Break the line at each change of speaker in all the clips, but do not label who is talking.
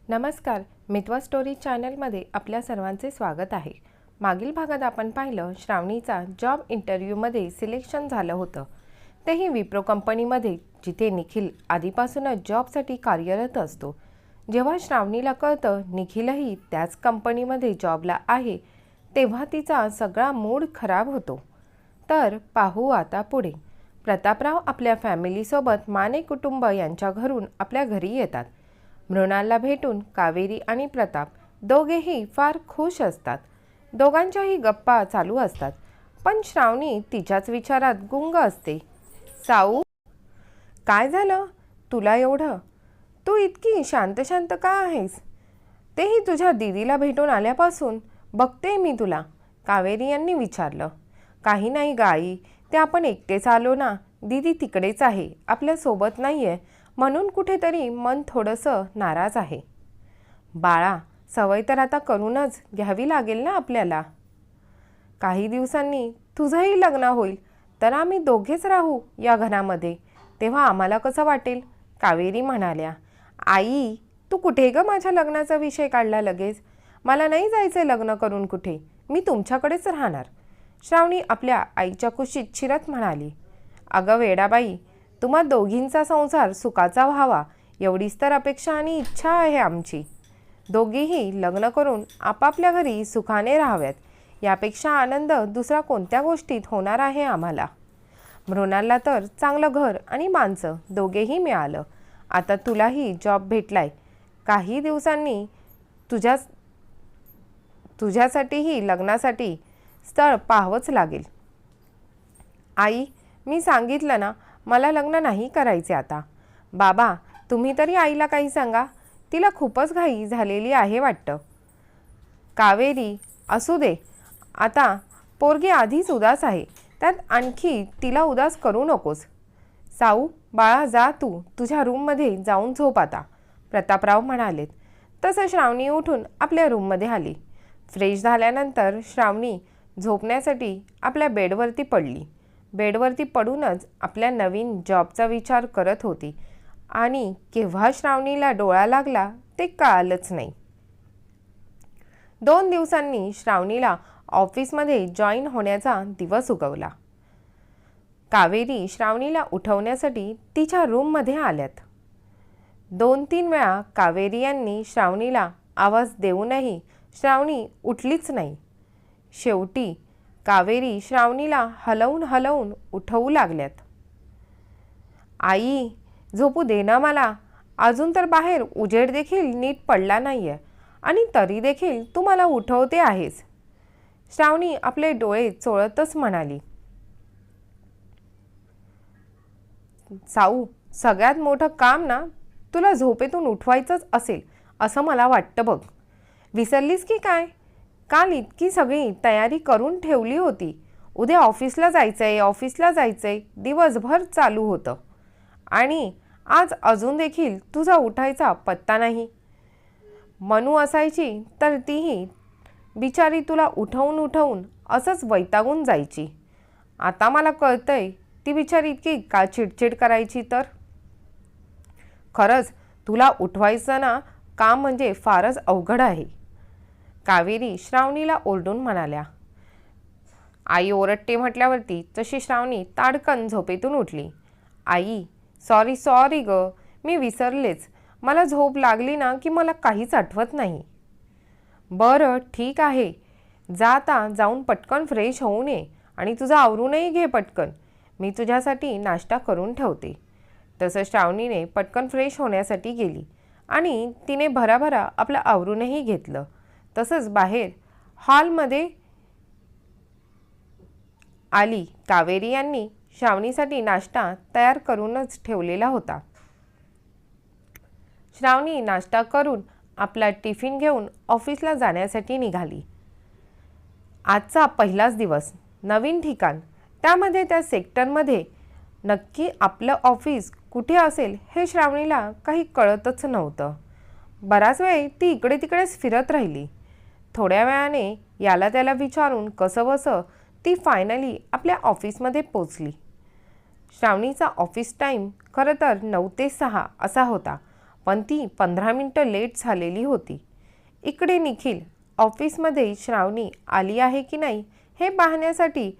नमस्कार, मितवा स्टोरी चॅनलमध्ये आपल्या सर्वांचे स्वागत आहे। मागील भागात आपण पाहिलं श्रावणीचा जॉब इंटरव्ह्यूमध्ये सिलेक्शन झालं होतं, तेही विप्रो कंपनीमध्ये, जिथे निखिल आधीपासूनच जॉबसाठी कार्यरत असतो। जेव्हा श्रावणीला कळतं निखिलही त्याच कंपनीमध्ये जॉबला आहे, तेव्हा तिचा सगळा मूड खराब होतो। तर पाहू आता पुढे। प्रतापराव आपल्या फॅमिलीसोबत माने कुटुंब यांच्या घरून आपल्या घरी येतात। मृणालला भेटून कावेरी आणि प्रताप दोघेही फार खुश असतात। दोघांच्याही गप्पा चालू असतात, पण श्रावणी तिच्याच विचारात गुंग असते। साऊ, काय झालं तुला एवढं? तू इतकी शांत शांत का आहेस? तेही तुझ्या दीदीला भेटून आल्यापासून बघते मी तुला, कावेरी यांनी विचारलं। काही नाही गाई, ते आपण एकटेच आलो ना, दीदी तिकडेच आहे, आपल्यासोबत नाही आहे, म्हणून कुठेतरी मन थोडंसं नाराज आहे। बाळा, सवय तर आता करूनच घ्यावी लागेल ना आपल्याला। काही दिवसांनी तुझंही लग्न होईल, तर आम्ही दोघेच राहू या घरामध्ये, तेव्हा आम्हाला कसं वाटेल? कावेरी म्हणाल्या। आई, तू कुठे ग माझ्या लग्नाचा विषय काढला लगेच? मला नाही जायचं लग्न करून कुठे, मी तुमच्याकडेच राहणार, श्रावणी आपल्या आईच्या कुशीत शिरत म्हणाली। अगं वेडाबाई, तुम्हा दोघींचा संसार सुखाचा व्हावा एवढीच तर अपेक्षा आणि इच्छा आहे आमची। दोघीही लग्न करून आपापल्या घरी सुखाने राहाव्यात, यापेक्षा आनंद दुसरा कोणत्या गोष्टीत होणार आहे आम्हाला? मृणालला तर चांगलं घर आणि माणसं दोघेही मिळालं, आता तुलाही जॉब भेटलाय, काही दिवसांनी तुझ्यासाठीही लग्नासाठी स्थळ पाहावंच लागेल। आई, मी सांगितलं ना, मला लग्न नाही करायचे आता। बाबा, तुम्ही तरी आईला काही सांगा, तिला खूपच घाई झालेली आहे वाटतं। कावेरी, असू दे, आता पोरगी आधीच उदास आहे, त्यात आणखी तिला उदास करू नकोस। साऊ, बाळा जा तू तुझ्या रूममध्ये जाऊन झोप आता, प्रतापराव म्हणालेत। तसं श्रावणी उठून आपल्या रूममध्ये आली। फ्रेश झाल्यानंतर श्रावणी झोपण्यासाठी आपल्या बेडवरती पडली। बेडवरती पडूनच आपल्या नवीन जॉबचा विचार करत होती, आणि केव्हा श्रावणीला डोळा लागला ते कळालंच नाही। 2 दिवसांनी श्रावणीला ऑफिसमध्ये जॉईन होण्याचा दिवस उगवला। कावेरी श्रावणीला उठवण्यासाठी तिच्या रूममध्ये आल्यात। 2-3 वेळा कावेरी यांनी श्रावणीला आवाज देऊनही श्रावणी उठलीच नाही। शेवटी कावेरी श्रावणीला हलवून हलवून उठवू लागल्यात। आई, झोपू दे ना मला, अजून तर बाहेर उजेड देखील नीट पडला नाहीये, आणि तरी देखील तू मला उठवते आहेस, श्रावणी आपले डोळे चोळतच म्हणाली। साऊ, सगळ्यात मोठं काम ना तुला झोपेतून उठवायचंच असेल असं मला वाटतं बघ। विसरलीस की काय? काल इतकी सगळी तयारी करून ठेवली होती, उद्या ऑफिसला जायचंय दिवसभर चालू होतं, आणि आज अजून देखील तुझा उठायचा पत्ता नाही। मनू असायची तर तीही बिचारी तुला उठवून उठवून असंच वैतागून जायची। आता मला कळतंय ती बिचारी इतकी का चिडचिड करायची तर। खरंच तुला उठवायचं ना काम म्हणजे फारच अवघड आहे, कावेरी श्रावणीला ओरडून म्हणाल्या। आई ओरडते म्हटल्यावरती तशी श्रावणी ताडकन झोपेतून उठली। आई, सॉरी ग, मी विसरलेच, मला झोप लागली ना की मला काहीच आठवत नाही। बरं ठीक आहे, जा आता जाऊन पटकन फ्रेश होऊन ये, आणि तुझं आवरूनही घे पटकन, मी तुझ्यासाठी नाश्ता करून ठेवते। तसं श्रावणीने पटकन फ्रेश होण्यासाठी गेली, आणि तिने भराभरा आपलं आवरूनही घेतलं। तसंच बाहेर हॉलमध्ये आली। कावेरी यांनी श्रावणीसाठी नाश्ता तयार करूनच ठेवलेला होता। श्रावणी नाश्ता करून आपला टिफिन घेऊन ऑफिसला जाण्यासाठी निघाली। आजचा पहिलाच दिवस, नवीन ठिकाण, त्यामध्ये त्या सेक्टरमध्ये नक्की आपलं ऑफिस कुठे असेल हे श्रावणीला काही कळतच नव्हतं। बराच वेळ ती इकडे तिकडेच फिरत राहिली। थोड्या वेळाने याला त्याला विचारून कसंबसं ती फायनली आपल्या ऑफिसमध्ये पोचली। श्रावणीचा ऑफिस टाईम खरं तर 9 ते 6 असा होता, पण ती 15 मिनिटं लेट झालेली होती. इकडे निखिल ऑफिसमध्ये श्रावणी आली आहे की नाही हे पाहण्यासाठी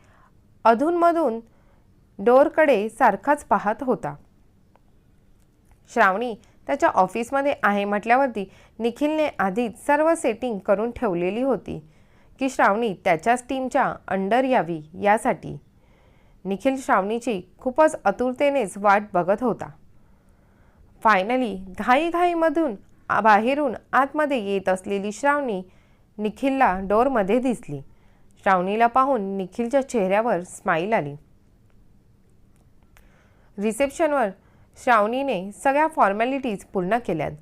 अधूनमधून डोअरकडे सारखाच पाहत होता. श्रावणी त्याच्या ऑफिसमध्ये आहे म्हटल्यावरती निखिलने आधीच सर्व सेटिंग करून ठेवलेली होती की श्रावणी त्याच्याच टीमच्या अंडर यावी यासाठी. निखिल श्रावणीची खूपच आतुरतेनेच वाट बघत होता. फायनली घाईघाईमधून बाहेरून आतमध्ये येत असलेली श्रावणी निखिलला डोअरमध्ये दिसली. श्रावणीला पाहून निखिलच्या चेहऱ्यावर स्माईल आली. रिसेप्शनवर श्रावणीने सगळ्या फॉर्मॅलिटीज पूर्ण केल्यात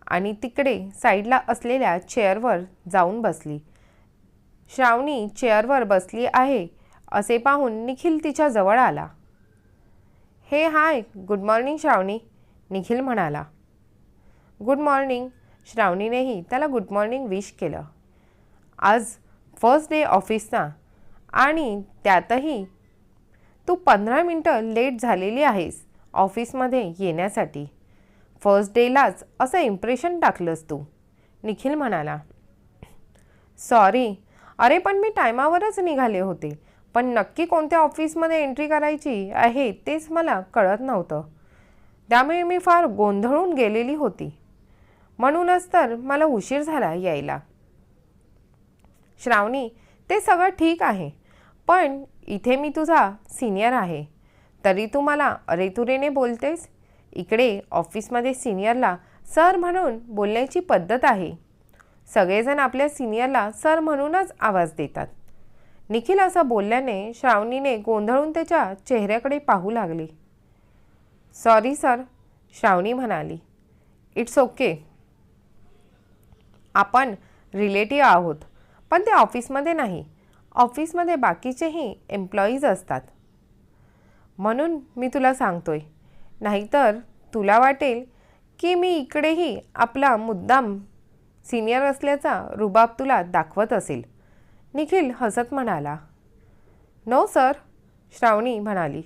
आणि तिकडे साईडला असलेल्या चेअरवर जाऊन बसली. श्रावणी चेअरवर बसली आहे असे पाहून निखिल तिच्या जवळ आला. हे हाय, गुड मॉर्निंग श्रावणी, निखिल म्हणाला. Good morning. श्रावणीनेही त्याला गुड मॉर्निंग विश केलं. आज फर्स्ट डे ऑफिसचा आणि त्यातही तू 15 मिनिटं लेट झालेली आहेस ऑफिसमध्ये येण्यासाठी. फर्स्ट डेलाच असं इम्प्रेशन टाकलंस तू, निखिल म्हणाला. सॉरी, अरे पण मी टायमावरच निघाले होते, पण नक्की कोणत्या ऑफिसमध्ये एंट्री करायची आहे तेच मला कळत नव्हतं. त्यामुळे मी फार गोंधळून गेलेली होती, म्हणूनच तर मला उशीर झाला यायला. श्रावणी, ते सगळं ठीक आहे, पण इथे मी तुझा सिनियर आहे, तरी तू मला अरेतुरेने बोलतेस. इकडे ऑफिसमध्ये सिनियरला सर म्हणून बोलण्याची पद्धत आहे. सगळेजण आपल्या सिनियरला सर म्हणूनच आवाज देतात. निखिल असं बोलल्याने श्रावणीने गोंधळून त्याच्या चेहऱ्याकडे पाहू लागली. सॉरी सर, श्रावणी म्हणाली. It's okay. आपण रिलेटिव्ह आहोत, पण ते ऑफिसमध्ये नाही. ऑफिसमध्ये बाकीचेही एम्प्लॉईज असतात, म्हणून मी तुला सांगतोय. नाहीतर तुला वाटेल की मी इकडेही आपला मुद्दाम सिनियर असल्याचा रुबाब तुला दाखवत असेल, निखिल हसत म्हणाला. नो सर, श्रावणी म्हणाली.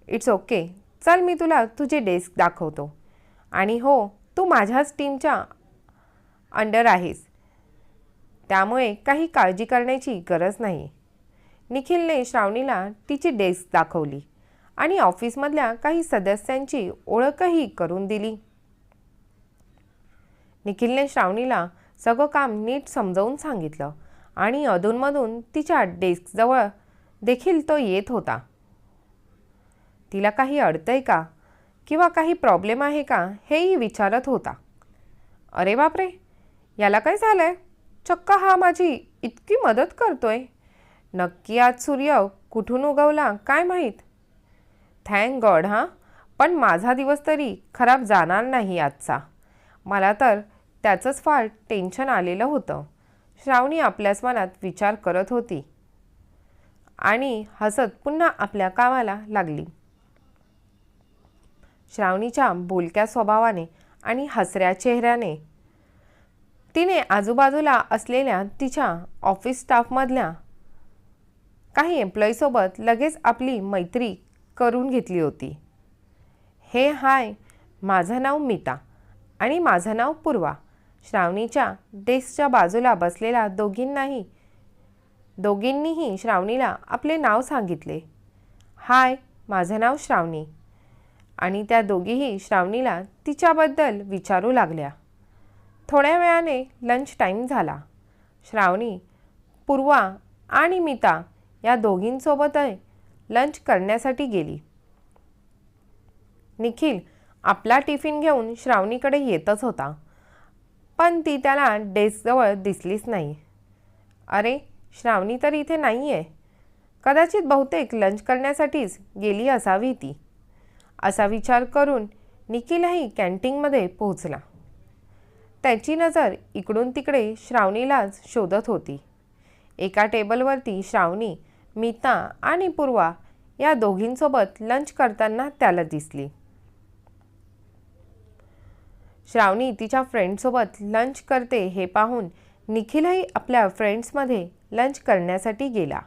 It's okay. चल, मी तुला तुझे डेस्क दाखवतो. आणि हो, तू माझ्याच टीमच्या अंडर आहेस, त्यामुळे काही काळजी करण्याची गरज नाही. निखिलने श्रावणीला तिची डेस्क दाखवली आणि ऑफिसमधल्या काही सदस्यांची ओळखही करून दिली. निखिलने श्रावणीला सगळं काम नीट समजावून सांगितलं आणि अधूनमधून तिच्या डेस्कजवळ देखील तो येत होता. तिला काही अडतंय का किंवा काही प्रॉब्लेम आहे का हेही विचारत होता. अरे बापरे, याला काय झालंय? चक्क हा माझी इतकी मदत करतोय. नक्की आज सूर्य कुठून उगवला काय माहीत. Thank God. हां, पण माझा दिवस तरी खराब जाणार नाही आजचा. मला तर त्याचंच फार टेन्शन आलेलं होतं, श्रावणी आपल्याच मनात विचार करत होती आणि हसत पुन्हा आपल्या कामाला लागली. श्रावणीच्या बोलक्या स्वभावाने आणि हसऱ्या चेहऱ्याने तिने आजूबाजूला असलेल्या तिच्या ऑफिस स्टाफमधल्या काही एम्प्लॉईसोबत लगेच आपली मैत्री करून घेतली होती. हे हाय, माझं नाव मीता आणि माझं नाव पूर्वा. श्रावणीच्या डेस्कच्या बाजूला बसलेल्या दोघींनीही श्रावणीला आपले नाव सांगितले. हाय, माझं नाव श्रावणी. आणि त्या दोघीही श्रावणीला तिच्याबद्दल विचारू लागल्या. थोड्या वेळाने लंच टाईम झाला. श्रावणी, पूर्वा आणि मीता या दोघींसोबतही लंच करण्यासाठी गेली. निखिल आपला टिफिन घेऊन श्रावणीकडे येतच होता, पण ती त्याला डेस्कजवळ दिसलीच नाही. अरे, श्रावणी तर इथे नाही आहे. कदाचित बहुतेक लंच करण्यासाठीच गेली असावी ती, असा विचार करून निखिलही कॅन्टीनमध्ये पोहोचला. त्याची नजर इकडून तिकडे श्रावणीलाच शोधत होती. एका टेबलवरती श्रावणी, मीता आणि पूर्वा या दोघींसोबत लंच करताना त्याला दिसली. श्रावणी तिच्या फ्रेंड्ससोबत लंच करते हे पाहून निखिलही आपल्या फ्रेंड्समध्ये लंच करण्यासाठी गेला.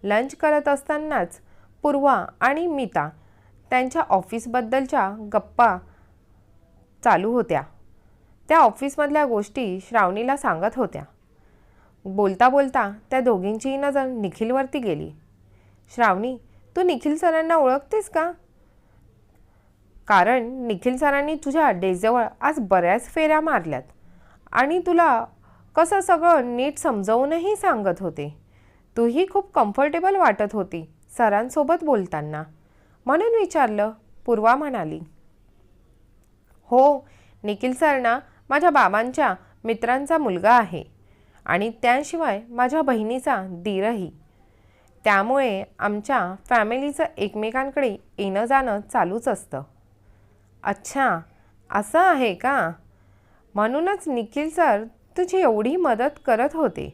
लंच करत असतानाच पूर्वा आणि मीता त्यांच्या ऑफिसबद्दलच्या गप्पा चालू होत्या. त्या ऑफिसमधल्या गोष्टी श्रावणीला सांगत होत्या. बोलता बोलता त्या दोघींचीही नजर निखिलवरती गेली. श्रावणी, तू निखिल सरांना ओळखतेस का? कारण निखिल सरांनी तुझ्या डेस्कजवळ आज बऱ्याच फेऱ्या मारल्यात आणि तुला कसं सगळं नीट समजावूनही सांगत होते. तूही खूप कम्फर्टेबल वाटत होती सरांसोबत बोलताना, म्हणून विचारलं, पूर्वा म्हणाली. हो, निखिल सर ना माझ्या बाबांच्या मित्रांचा मुलगा आहे आणि त्याशिवाय माझ्या बहिणीचा दीरही. त्यामुळे आमच्या फॅमिलीचं एकमेकांकडे येणं जाणं चालूच असतं. अच्छा, असं आहे का? म्हणूनच निखिल सर तुझी एवढी मदत करत होते.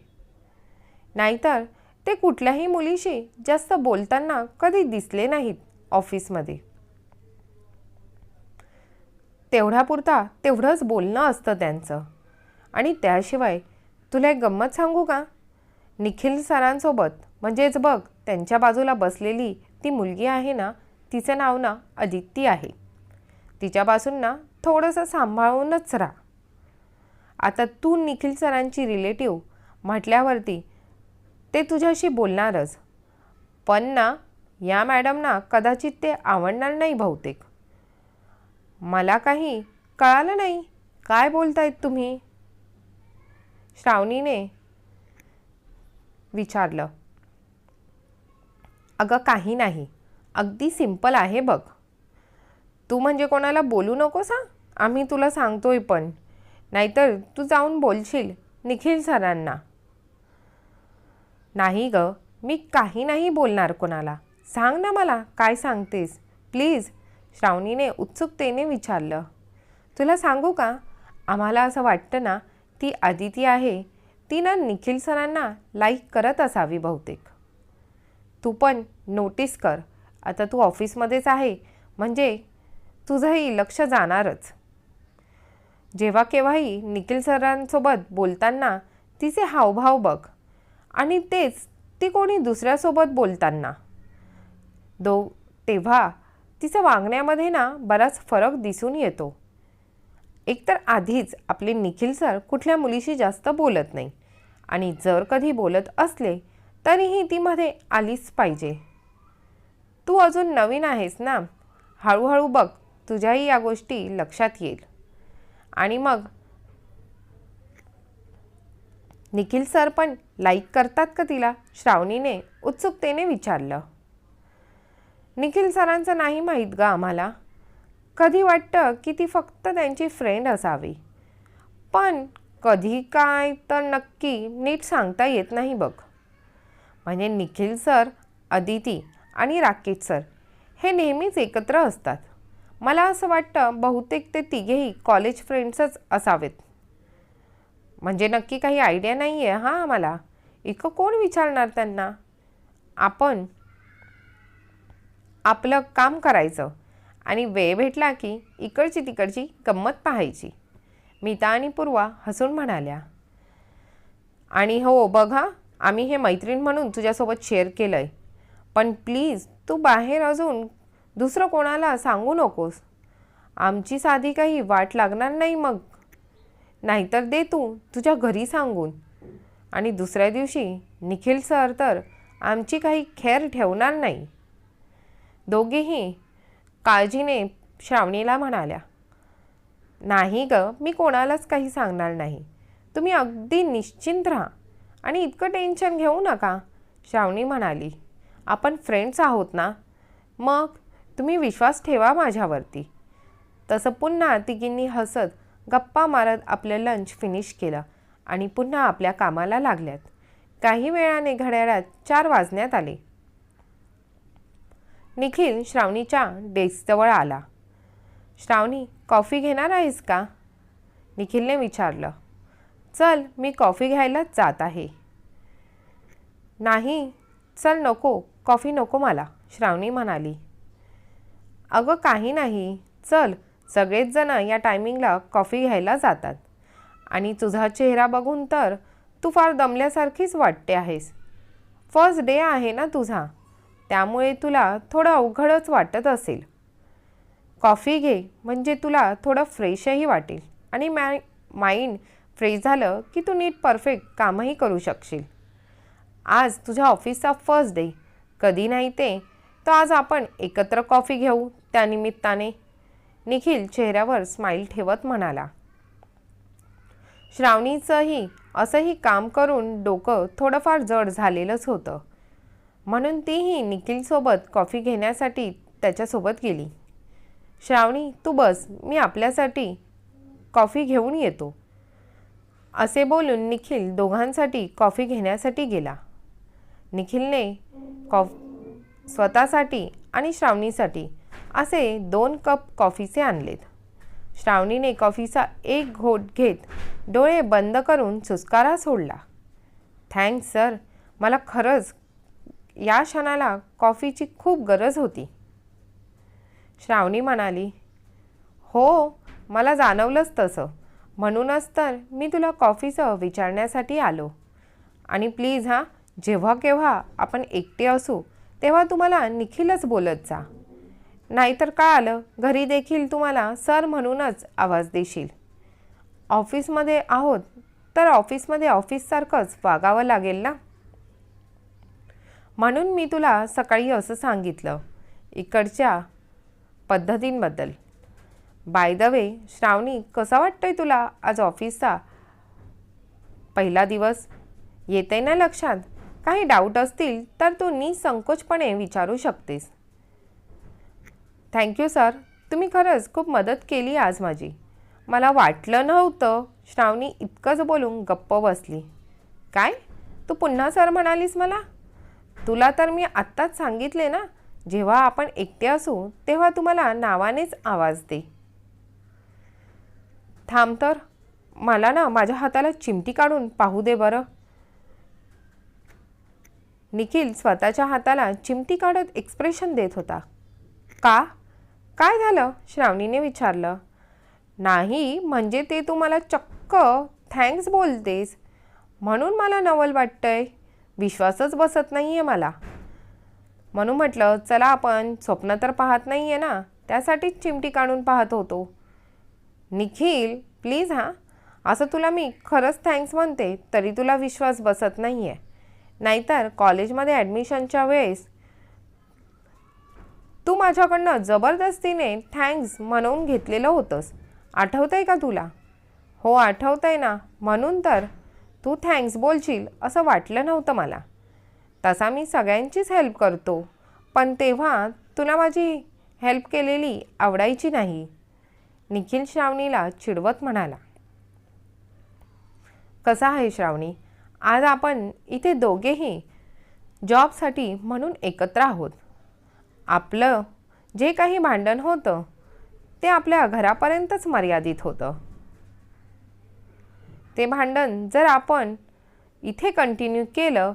नाहीतर ते कुठल्याही मुलीशी जास्त बोलताना कधी दिसले नाहीत ऑफिसमध्ये. तेवढ्यापुरता तेवढंच बोलणं असतं त्यांचं. आणि त्याशिवाय तुला एक गंमत सांगू का? निखिल सरांसोबत म्हणजेच बघ त्यांच्या बाजूला बसलेली ती मुलगी आहे ना, तिचं नाव ना अदिती आहे. तिच्यापासून ना थोडंसं सांभाळूनच राहा. आता तू निखिल सरांची रिलेटिव्ह म्हटल्यावरती ते तुझ्याशी बोलणारच. पण ना या मॅडमना कदाचित ते आवडणार नाही बहुतेक. मला काही कळालं नाही, काय बोलतायत तुम्ही? श्रावणीने विचारलं. अगं काही नाही, अगदी सिंपल आहे बघ. तू म्हणजे कोणाला बोलू नकोस हां, आम्ही तुला सांगतोय पण. नाहीतर तू जाऊन बोलशील निखिल सरांना. नाही ग, मी काही नाही बोलणार कोणाला. सांग ना मला काय सांगतेस प्लीज, श्रावणीने उत्सुकतेने विचारलं. तुला सांगू का, आम्हाला असं वाटतं ना ती अदिती आहे ती ना निखिल सरांना लाईक करत असावी बहुतेक. तू पण नोटीस कर. आता तू ऑफिसमध्येच आहे म्हणजे तुझंही लक्ष जाणारच. जेव्हा केव्हाही निखिल सरांसोबत बोलताना तिचे हावभाव बघ आणि तेच ती कोणी दुसऱ्यासोबत बोलताना तेव्हा तिचं वागण्यामध्ये ना बराच फरक दिसून येतो. एकतर आधीच आपले निखिल सर कुठल्या मुलीशी जास्त बोलत नाही आणि जर कधी बोलत असले तरीही ती मध्ये आलीच पाहिजे. तू अजून नवीन आहेस ना, हळूहळू बघ तुझ्याही या गोष्टी लक्षात येईल. आणि मग निखिल सर पण लाईक करतात का तिला? श्रावणीने उत्सुकतेने विचारलं. निखिल सरांचं नाही माहीत ग आम्हाला. कधी वाटतं की ती फक्त त्यांची फ्रेंड असावी, पण कधी काय तर नक्की नीट सांगता येत नाही बघ. म्हणजे निखिल सर, अदिती आणि राकेश सर हे नेहमीच एकत्र असतात. मला असं वाटतं बहुतेक ते तिघेही कॉलेज फ्रेंड्सच असावेत. म्हणजे नक्की काही आयडिया नाही आहे हां आम्हाला. इतकं कोण विचारणार त्यांना. आपण आपलं काम करायचं आणि वेळ भेटला की इकडची तिकडची गंमत पाहायची. मीता आणि पूर्वा हसून म्हणाल्या. आणि हो बघ हां, आम्ही हे मैत्रीण म्हणून तुझ्यासोबत शेअर केलं आहे, पण प्लीज तू बाहेर अजून दुसरं कोणाला सांगू नकोस. आमची साधी काही वाट लागणार नाही मग. नाहीतर दे तू तुझ्या घरी सांगून. आणि दुसऱ्या दिवशी निखिल सर तर आमची काही खैर ठेवणार नाही. दोघेही काळजीने श्रावणीला म्हणाल्या. नाही ग, मी कोणालाच काही सांगणार नाही. तुम्ही अगदी निश्चिंत राहा आणि इतकं टेन्शन घेऊ नका, श्रावणी म्हणाली. आपण फ्रेंड्स आहोत ना, मग तुम्ही विश्वास ठेवा माझ्यावरती. तसं पुन्हा तिघींनी हसत गप्पा मारत आपलं लंच फिनिश केलं आणि पुन्हा आपल्या कामाला लागल्यात. काही वेळाने घड्याळात 4 वाजण्यात आले. निखिल श्रावणीच्या डेस्कजवळ आला. श्रावणी, कॉफी घेणार आहेस का? निखिलने विचारलं. चल, मी कॉफी घ्यायलाच जात आहे. नाही, चल नको, कॉफी नको मला, श्रावणी म्हणाली. अगं काही नाही, चल. सगळेच जण या टायमिंगला कॉफी घ्यायला जातात आणि तुझा चेहरा बघून तर तू फार दमल्यासारखीच वाटते आहेस. फर्स्ट डे आहे ना तुझा, त्यामुळे तुला थोडं अवघडच वाटत असेल. कॉफी घे, म्हणजे तुला थोडं फ्रेशही वाटेल आणि माइंड फ्रेश झालं की तू नीट परफेक्ट कामही करू शकशील. आज तुझ्या ऑफिसचा फर्स्ट डे, कधी नाही ते तर आज आपण एकत्र कॉफी घेऊ त्यानिमित्ताने. निखिल चेहऱ्यावर स्माईल ठेवत म्हणाला. श्रावणीचंही असंही काम करून डोकं थोडंफार जड झालेलंच होतं, म्हणून तीही निखिलसोबत कॉफी घेण्यासाठी त्याच्यासोबत गेली. श्रावणी, तू बस, मी आपल्यासाठी कॉफी घेऊन येतो, असे बोलून निखिल दोघांसाठी कॉफी घेण्यासाठी गेला. निखिलने स्वतःसाठी आणि श्रावणीसाठी असे 2 कप कॉफीचे आणलेत. श्रावणीने कॉफीचा एक घोट घेत डोळे बंद करून सुस्कारा सोडला. थँक्स सर, मला खरंच या क्षणाला कॉफीची खूप गरज होती. श्रावणी म्हणाली, हो, मला जाणवलंच तसं, म्हणूनच तर मी तुला कॉफीचं विचारण्यासाठी आलो. आणि प्लीज हां, जेव्हा केव्हा आपण एकटे असू तेव्हा तुम्हाला निखिलच बोलत जा, नाहीतर काय आलं, घरी देखील तुम्हाला सर म्हणूनच आवाज देशील. ऑफिसमध्ये आहोत तर ऑफिसमध्ये ऑफिससारखंच वागावं लागेल ना, म्हणून मी तुला सकाळी असं सांगितलं इकडच्या पद्धतींबद्दल. बाय द वे श्रावणी, कसा वाटतोय तुला आज ऑफिसचा पहिला दिवस? येते ना लक्षात? काही डाऊट असतील तर तू निसंकोचपणे विचारू शकतेस. थँक्यू सर, तुम्ही खरंच खूप मदत केली आज माझी. मला वाटलं नव्हतं. श्रावणी इतकंच बोलून गप्प बसली. काय, तू पुन्हा सर म्हणालीस मला? तुला तर मी आत्ताच सांगितले ना, जेव्हा आपण एकटे असू तेव्हा तुम्हाला नावानेच आवाज दे. थांब तर, मला ना माझ्या हाताला चिमटी काढून पाहू दे बरं. निखिल स्वतःच्या हाताला चिमटी काढत एक्सप्रेशन देत होता. का? काय झालं? श्रावणीने विचारलं. नाही म्हणजे ते तू मला चक्क थँक्स बोलतेस म्हणून मला नवल वाटतंय. विश्वासच बसत नाही आहे मला, म्हणून म्हटलं चला आपण स्वप्न तर पाहत नाही आहे ना, त्यासाठीच चिमटी काढून पाहत होतो. निखिल प्लीज हां, असं तुला मी खरंच थँक्स म्हणते तरी तुला विश्वास बसत नाही आहे. नाहीतर कॉलेजमध्ये ॲडमिशनच्या वेळेस तू माझ्याकडनं जबरदस्तीने थँक्स म्हणून घेतलेलं होतंस, आठवतं आहे का तुला? हो आठवतं आहे ना, म्हणून तर तू थँक्स बोलशील असं वाटलं नव्हतं मला. तसा मी सगळ्यांचीच हेल्प करतो, पण तेव्हा तुला माझी हेल्प केलेली आवडायची नाही. निखिल श्रावणीला चिडवत म्हणाला. कसं आहे श्रावणी, आज आपण इथे दोघेही जॉबसाठी म्हणून एकत्र आहोत. आपलं जे काही भांडण होतं ते आपल्या घरापर्यंतच मर्यादित होतं. ते भांडण जर आपण इथे कंटिन्यू केलं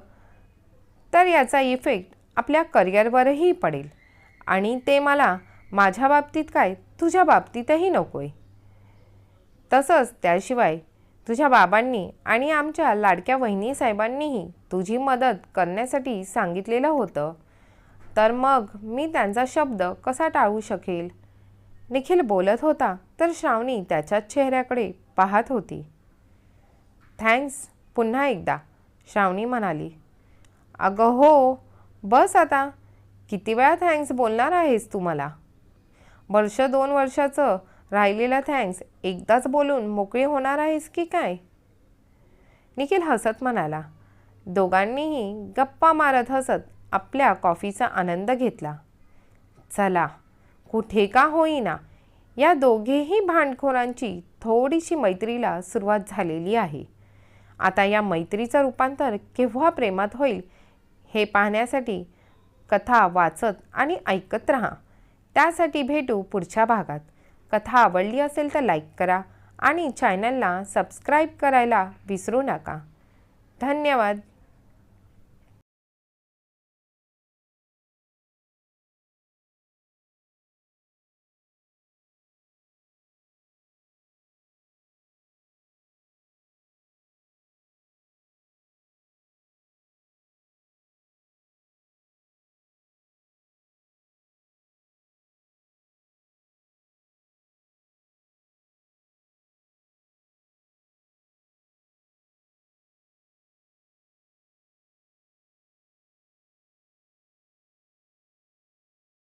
तर याचा इफेक्ट आपल्या करिअरवरही पडेल आणि ते मला माझ्या बाबतीत काय तुझ्या बाबतीतही नको आहे. तसंच त्याशिवाय तुझ्या बाबांनी आणि आमच्या लाडक्या वहिनी साहेबांनीही तुझी मदत करण्यासाठी सांगितलेलं होतं, तर मग मी त्यांचा शब्द कसा टाळू शकेल? निखिल बोलत होता तर श्रावणी त्याच्याच चेहऱ्याकडे पाहत होती. थँक्स पुन्हा एकदा, श्रावणी म्हणाली. अगं हो, बस आता, किती वेळा थँक्स बोलणार आहेस तू मला? 2 वर्षाचं राहिलेला थँक्स एकदाच बोलून मोकळी होणार आहेस की काय? निखिल हसत म्हणाला. दोघांनीही गप्पा मारत हसत आपल्या कॉफीचा आनंद घेतला. चला, कुठे का होईना या दोघेही भांडखोरांची थोडीशी मैत्रीला सुरुवात झालेली आहे. आता या मैत्रीचं रूपांतर केव्हा प्रेमात होईल हे पाहण्यासाठी कथा वाचत आणि ऐकत राहा. त्यासाठी भेटू पुढच्या भागात. कथा आवडली असेल तर लाईक करा आणि चॅनलला सबस्क्राईब करायला विसरू नका. धन्यवाद.